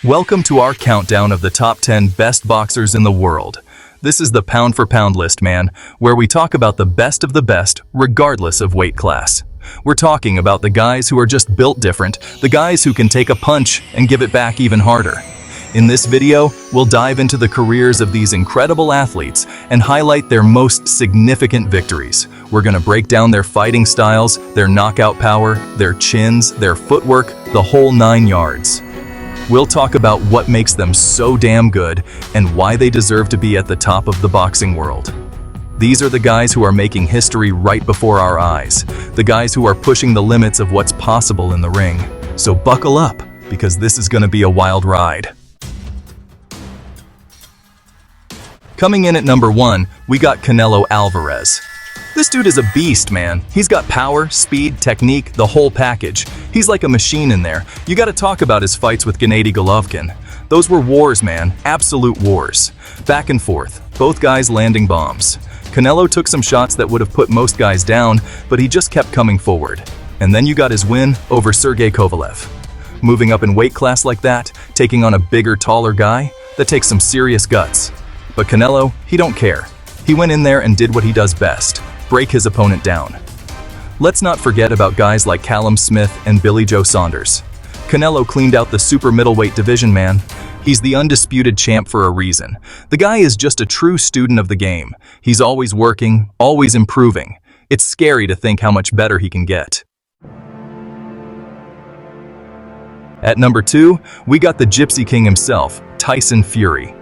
Welcome to our countdown of the top 10 best boxers in the world. This is the pound for pound list, man, where we talk about the best of the best, regardless of weight class. We're talking about the guys who are just built different, the guys who can take a punch and give it back even harder. In this video, we'll dive into the careers of these incredible athletes and highlight their most significant victories. We're gonna break down their fighting styles, their knockout power, their chins, their footwork, the whole 9 yards. We'll talk about what makes them so damn good and why they deserve to be at the top of the boxing world. These are the guys who are making history right before our eyes, the guys who are pushing the limits of what's possible in the ring. So buckle up, because this is gonna be a wild ride. Coming in at number 1, we got Canelo Alvarez. This dude is a beast, man. He's got power, speed, technique, the whole package. He's like a machine in there. You gotta talk about his fights with Gennady Golovkin. Those were wars, man. Absolute wars. Back and forth, both guys landing bombs. Canelo took some shots that would have put most guys down, but he just kept coming forward. And then you got his win over Sergey Kovalev. Moving up in weight class like that, taking on a bigger, taller guy, that takes some serious guts. But Canelo, he don't care. He went in there and did what he does best. Break his opponent down. Let's not forget about guys like Callum Smith and Billy Joe Saunders. Canelo cleaned out the super middleweight division, man. He's the undisputed champ for a reason. The guy is just a true student of the game. He's always working, always improving. It's scary to think how much better he can get. At number 2, we got the Gypsy King himself, Tyson Fury.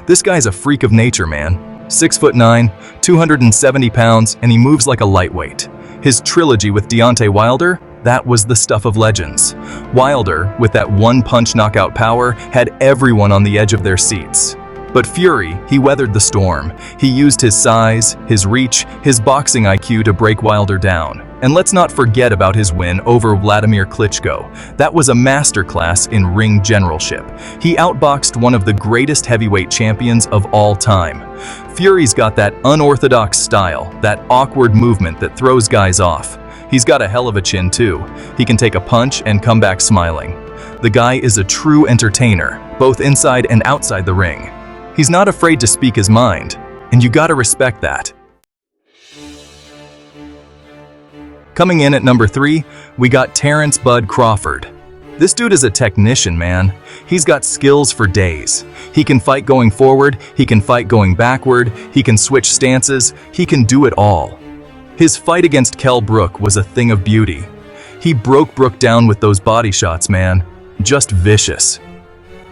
This guy's a freak of nature, man. 6'9", 270 pounds, and he moves like a lightweight. His trilogy with Deontay Wilder, that was the stuff of legends. Wilder, with that one-punch knockout power, had everyone on the edge of their seats. But Fury, he weathered the storm. He used his size, his reach, his boxing IQ to break Wilder down. And let's not forget about his win over Vladimir Klitschko. That was a masterclass in ring generalship. He outboxed one of the greatest heavyweight champions of all time. Fury's got that unorthodox style, that awkward movement that throws guys off. He's got a hell of a chin too. He can take a punch and come back smiling. The guy is a true entertainer, both inside and outside the ring. He's not afraid to speak his mind, and you gotta respect that. Coming in at number 3, we got Terrence Bud Crawford. This dude is a technician, man. He's got skills for days. He can fight going forward, he can fight going backward, he can switch stances, he can do it all. His fight against Kell Brook was a thing of beauty. He broke Brook down with those body shots, man. Just vicious.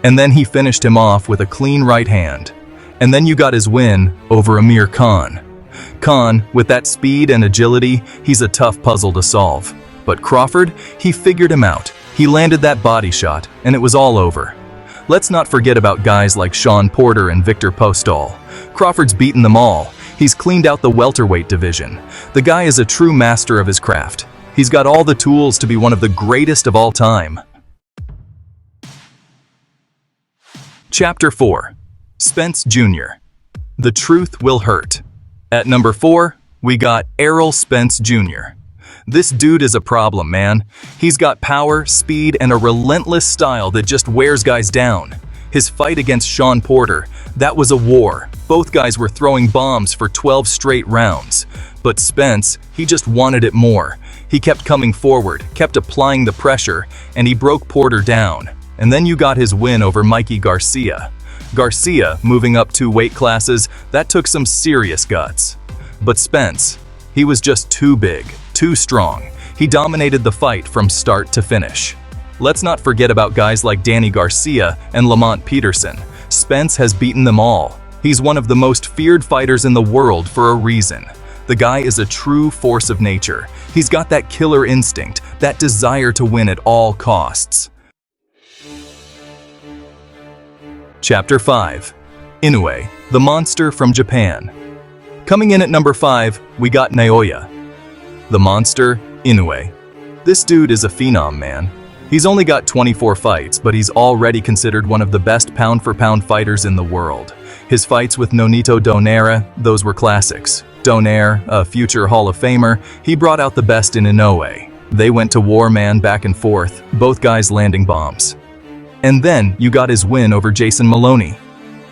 And then he finished him off with a clean right hand. And then you got his win over Amir Khan. Khan, with that speed and agility, he's a tough puzzle to solve. But Crawford, he figured him out. He landed that body shot, and it was all over. Let's not forget about guys like Sean Porter and Victor Postol. Crawford's beaten them all. He's cleaned out the welterweight division. The guy is a true master of his craft. He's got all the tools to be one of the greatest of all time. Chapter 4. Spence Jr. The Truth Will Hurt. At number 4, we got Errol Spence Jr. This dude is a problem, man. He's got power, speed, and a relentless style that just wears guys down. His fight against Sean Porter, that was a war. Both guys were throwing bombs for 12 straight rounds. But Spence, he just wanted it more. He kept coming forward, kept applying the pressure, and he broke Porter down. And then you got his win over Mikey Garcia. Garcia, moving up 2 weight classes, that took some serious guts. But Spence, he was just too big, too strong. He dominated the fight from start to finish. Let's not forget about guys like Danny Garcia and Lamont Peterson. Spence has beaten them all. He's one of the most feared fighters in the world for a reason. The guy is a true force of nature. He's got that killer instinct, that desire to win at all costs. Chapter 5. Inoue, the monster from Japan. Coming in at number 5, we got Naoya. The monster, Inoue. This dude is a phenom, man. He's only got 24 fights, but he's already considered one of the best pound-for-pound fighters in the world. His fights with Nonito Donaire, those were classics. Donaire, a future Hall of Famer, he brought out the best in Inoue. They went to war, man, back and forth, both guys landing bombs. And then you got his win over Jason Maloney.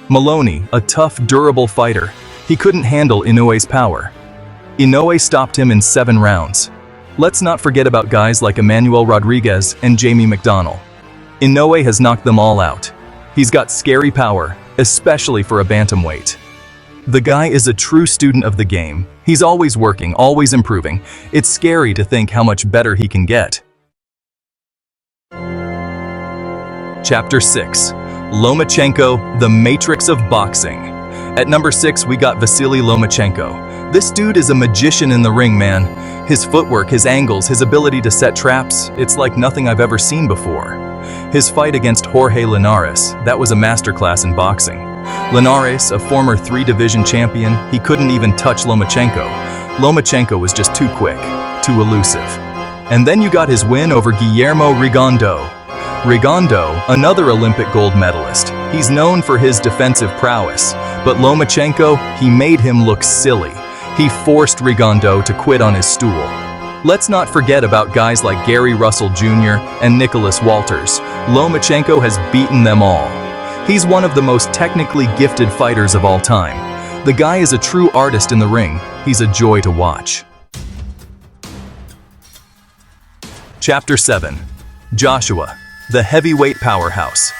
Maloney, a tough, durable fighter, he couldn't handle Inoue's power. Inoue stopped him in 7 rounds. Let's not forget about guys like Emmanuel Rodriguez and Jamie McDonnell. Inoue has knocked them all out. He's got scary power, especially for a bantamweight. The guy is a true student of the game. He's always working, always improving. It's scary to think how much better he can get. Chapter 6. Lomachenko, the Matrix of Boxing. At number 6, we got Vasiliylomachenko. This dude is a magician in the ring, man. His footwork, his angles, his ability to set traps, it's like nothing I've ever seen before. His fight against Jorge Linares, that was a masterclass in boxing. Linares, a former 3-division champion, he couldn't even touch Lomachenko. Lomachenko was just too quick, too elusive. And then you got his win over Guillermo Rigondeaux. Rigondeaux, another Olympic gold medalist. He's known for his defensive prowess, but Lomachenko, he made him look silly. He forced Rigondeaux to quit on his stool. Let's not forget about guys like Gary Russell Jr. and Nicholas Walters. Lomachenko has beaten them all. He's one of the most technically gifted fighters of all time. The guy is a true artist in the ring. He's a joy to watch. Chapter 7. Joshua, the heavyweight powerhouse.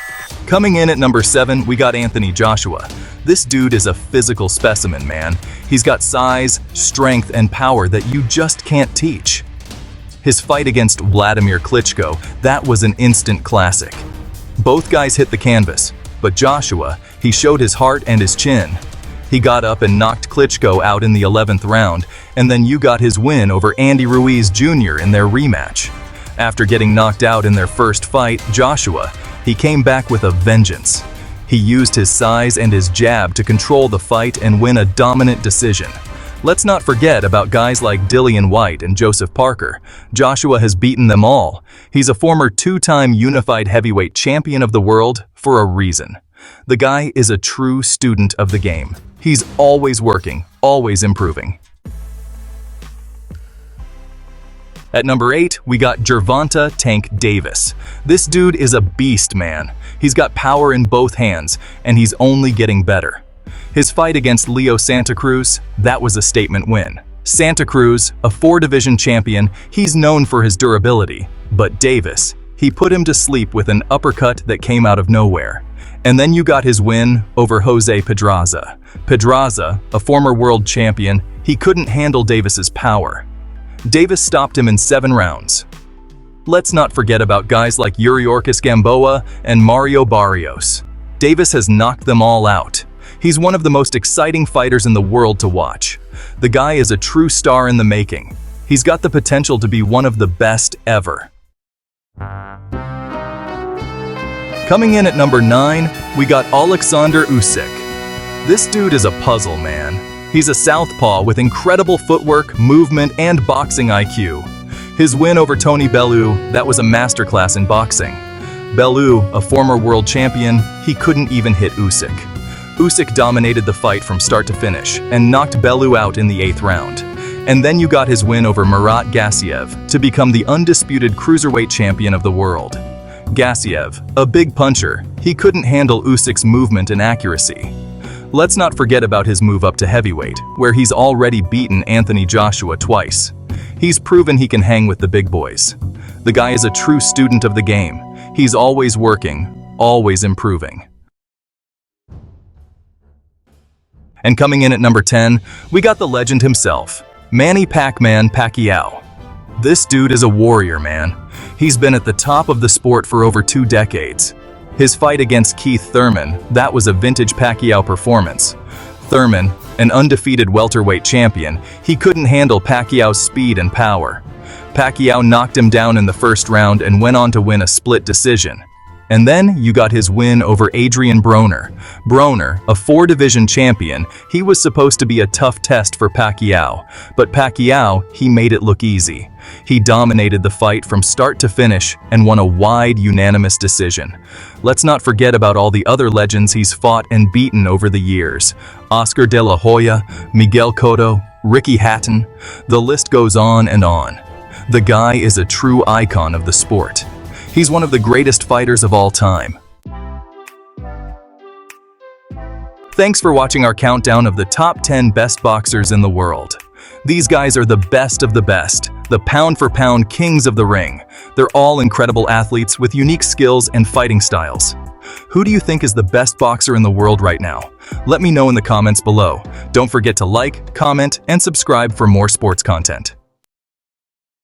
Coming in at number 7, we got Anthony Joshua. This dude is a physical specimen, man. He's got size, strength, and power that you just can't teach. His fight against Vladimir Klitschko, that was an instant classic. Both guys hit the canvas, but Joshua, he showed his heart and his chin. He got up and knocked Klitschko out in the 11th round, and then you got his win over Andy Ruiz Jr. in their rematch. After getting knocked out in their first fight, Joshua, he came back with a vengeance. He used his size and his jab to control the fight and win a dominant decision. Let's not forget about guys like Dillian Whyte and Joseph Parker. Joshua has beaten them all. He's a former 2-time unified heavyweight champion of the world for a reason. The guy is a true student of the game. He's always working, always improving. At number 8, we got Gervontadavis. This dude is a beast, man. He's got power in both hands, and he's only getting better. His fight against Leo Santa Cruz, that was a statement win. Santa Cruz, a 4-division champion, he's known for his durability. But Davis, he put him to sleep with an uppercut that came out of nowhere. And then you got his win over Jose Pedraza. Pedraza, a former world champion, he couldn't handle Davis's power. Davis stopped him in 7 rounds. Let's not forget about guys like Yuriorkis Gamboa and Mario Barrios. Davis has knocked them all out. He's one of the most exciting fighters in the world to watch. The guy is a true star in the making. He's got the potential to be one of the best ever. Coming in at number 9, we got Oleksandrusyk. This dude is a puzzle, man. He's a southpaw with incredible footwork, movement, and boxing IQ. His win over Tony Bellew, that was a masterclass in boxing. Bellew, a former world champion, he couldn't even hit Usyk. Usyk dominated the fight from start to finish and knocked Bellew out in the 8th round. And then you got his win over Murat Gassiev to become the undisputed cruiserweight champion of the world. Gassiev, a big puncher, he couldn't handle Usyk's movement and accuracy. Let's not forget about his move up to heavyweight, where he's already beaten Anthony Joshua twice. He's proven he can hang with the big boys. The guy is a true student of the game. He's always working, always improving. And coming in at number 10, we got the legend himself, Manny Pacquiao. This dude is a warrior, man. He's been at the top of the sport for over 2 decades. His fight against Keith Thurman, that was a vintage Pacquiao performance. Thurman, an undefeated welterweight champion, he couldn't handle Pacquiao's speed and power. Pacquiao knocked him down in the first round and went on to win a split decision. And then you got his win over Adrian Broner. Broner, a 4-division champion, he was supposed to be a tough test for Pacquiao, but Pacquiao, he made it look easy. He dominated the fight from start to finish and won a wide, unanimous decision. Let's not forget about all the other legends he's fought and beaten over the years. Oscar De La Hoya, Miguel Cotto, Ricky Hatton, the list goes on and on. The guy is a true icon of the sport. He's one of the greatest fighters of all time. Thanks for watching our countdown of the top 10 best boxers in the world. These guys are the best of the best, the pound-for-pound kings of the ring. They're all incredible athletes with unique skills and fighting styles. Who do you think is the best boxer in the world right now? Let me know in the comments below. Don't forget to like, comment, and subscribe for more sports content.